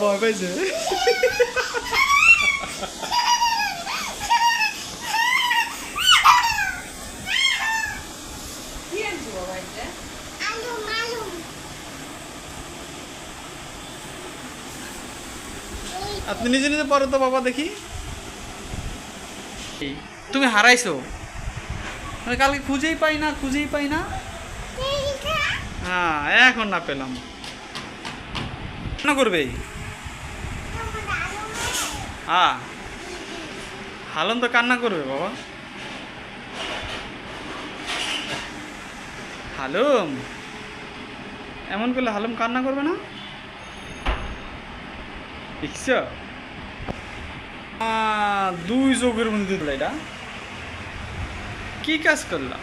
ভয় পাইছে। আপনি নিজে নিজে পড়ো তো বাবা দেখি। তুমি হারাইছো, আমি কালকে খুঁজেই পাই না। হ্যাঁ এখন না পেলাম, না করবে। হ্যাঁ হালম তো কান্না করবে বাবা। হালুম এমন করলে হালুম কান্না করবে না, দেখছ? দুই চোখের মধ্যে এটা কি কাজ করলাম।